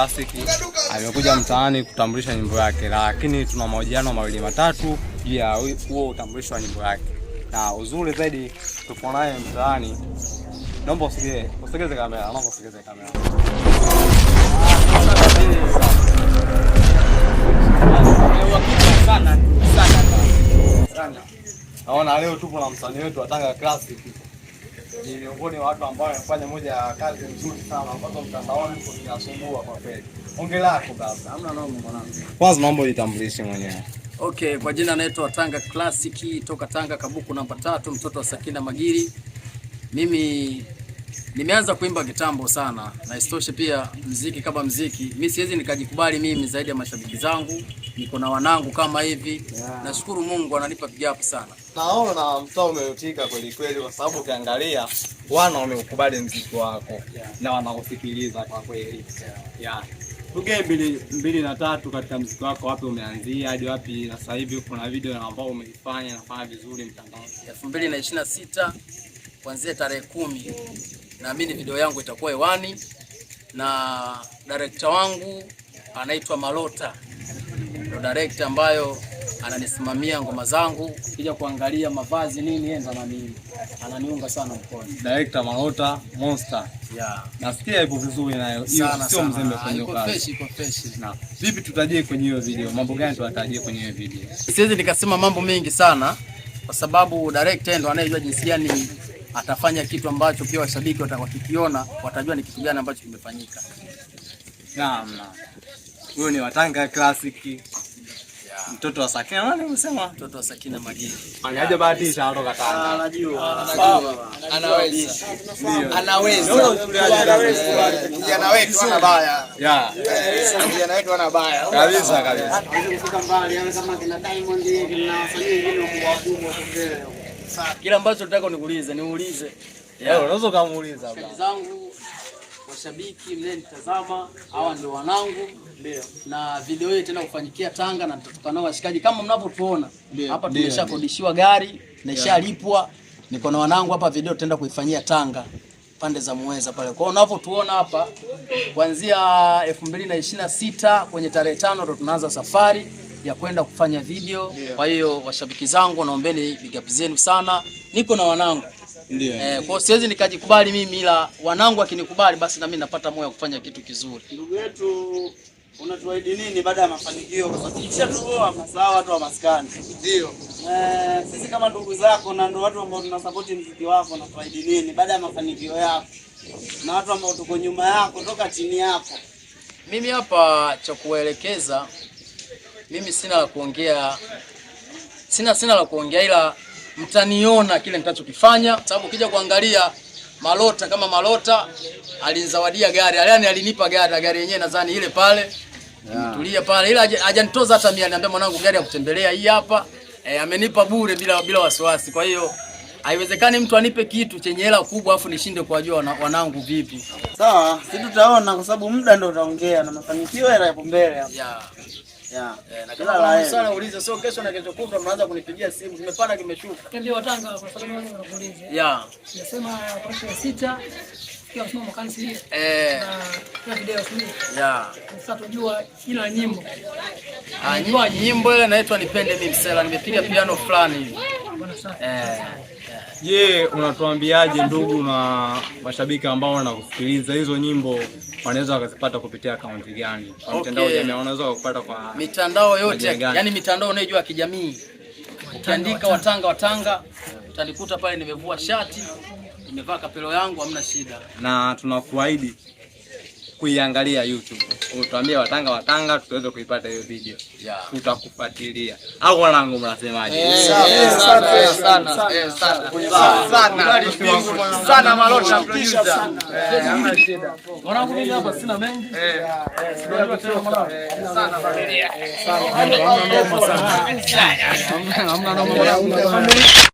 Classic amekuja mtaani kutambulisha nyimbo yake, lakini tuna mahojiano mawili matatu juu ya huo utambulisho wa nyimbo yake. Na uzuri zaidi tupo naye mtaani. Naomba usigeze kamera, naomba usigeze kamera. Sana. Naona leo tupo na msanii wetu wa Tanga Classic. Ni miongoni wa watu ambao wanafanya moja ya kazi nzuri sana ambazo mtandaoni kunasumbua kwa kweli. Hongera lako baba. Hamna noma mwanangu. Kwanza naomba ujitambulishe mwenyewe. Okay, kwa jina naitwa Tanga Classic, toka Tanga Kabuku namba 3, mtoto wa Sakina Magiri. Mimi nimeanza kuimba kitambo sana, na isitoshe pia muziki kama muziki. Mimi siwezi nikajikubali mimi zaidi ya mashabiki zangu. Niko na wanangu kama hivi. Nashukuru Mungu ananipa pigapu sana. Naona mtaa umeutika kweli kweli, kwa sababu ukiangalia wana wameukubali muziki wako na wanakusikiliza kwa kweli. Tuge 2 katika muziki wako, wapi umeanzia hadi wapi sasa hivi? Kuna video ambayo umeifanya nafanya vizuri mtandaoni. 2026 kuanzia tarehe 10 naamini video yangu itakuwa hewani, na director wangu anaitwa Malota. Ndio director ambayo ananisimamia ngoma zangu. Kija kuangalia mavazi nini, yeye ndo ananiunga sana mkono. Director Malota Monster. Nasikia ipo vizuri nayo. Hiyo sio mzembe kwenye kazi. Iko fresh. Na vipi tutajie kwenye hiyo video? Mambo gani tutajie kwenye hiyo video? Siwezi nikasema mambo mengi sana, kwa sababu director ndo anayejua jinsi gani atafanya kitu ambacho pia washabiki watakiona, watajua ni kitu gani ambacho kimefanyika. Naam. Huyo ni Tanga Classic. Mtoto wa Sakina, nani unasema? Mtoto wa Sakina Magiri. Anaje bahatisha kutoka Tanga. Anajua. Anaweza. Ndio. Anaweza. Kijana wetu ana baya. Kijana wetu ana baya. Kabisa. Kufika mbali, kama kina Diamond hivi na wasanii wengine wakubwa mbele. Kila ambacho nataka niulize. Unaweza kumuuliza baba. Zangu washabiki mnanitazama, hawa ndio wanangu. Ndio. Na video hii tena kufanyikia Tanga, na tutatoka nao washikaji kama mnavyotuona. Hapa tumeshakodishiwa gari na ishalipwa. Niko na wanangu hapa, video tutaenda kuifanyia Tanga pande za Muheza pale. Kwa hiyo unavyotuona hapa, kuanzia 2026 kwenye tarehe 5 ndo tunaanza safari ya kwenda kufanya video. Kwa hiyo washabiki zangu, naombeni big up zenu sana. Niko na wanangu. Ndio. Kwa siwezi nikajikubali mimi, ila wanangu akinikubali basi na mimi napata moyo wa kufanya kitu kizuri. Ndugu yetu, unatuahidi nini baada ya mafanikio? Kwa sababu kisha tuoa sawa watu wa maskani. Ndio. Sisi kama ndugu zako na ndio watu ambao tunasupport muziki wako, unatuahidi nini baada ya mafanikio yako? Na watu ambao tuko nyuma yako, toka chini yako. Mimi hapa cha kuelekeza, mimi sina la kuongea. Sina la kuongea, ila mtaniona kile nitachokifanya, sababu kija kuangalia Malota, kama Malota alinizawadia gari, yani alinipa gari yenyewe nadhani ile pale. Tulia pale, ila hajanitoza hata 100, ananiambia mwanangu gari ya kutembelea hii hapa. Amenipa bure bila wasiwasi. Kwa hiyo haiwezekani mtu anipe kitu chenye hela kubwa afu nishinde kuwajua wanangu vipi. Sawa, sisi tutaona kwa sababu muda ndio utaongea, na mafanikio yapo mbele hapa. Na kama sana uliza, sio kesho na kesho kutwa mnaanza kunipigia simu zimepanda kimeshuka. Ndio Watanga kwa sababu wao wanakuuliza. Nasema kwa 6 kia msomo makanisi. Na video sio. Sasa tujua ila nyimbo. Nyimbo ile inaitwa Nipende Mimi Msela, nimepiga piano fulani hivi. Unatuambiaje ndugu na mashabiki ambao wanakusikiliza, hizo nyimbo wanaweza wakazipata kupitia account gani? Kwa mitandao ya jamii wanaweza kupata kwa mitandao yote, yani mitandao unayojua ya kijamii. Ukiandika Watanga utanikuta pale, nimevua shati, nimevaa kapelo yangu, hamna shida. Na tunakuahidi kuiangalia YouTube. Utuambie Watanga tuweze kuipata hiyo video. Tutakufuatilia. Au wanangu mnasemaje? Sana Malota producer. Wanangu mimi hapa sina mengi. Sana familia. Hamna noma.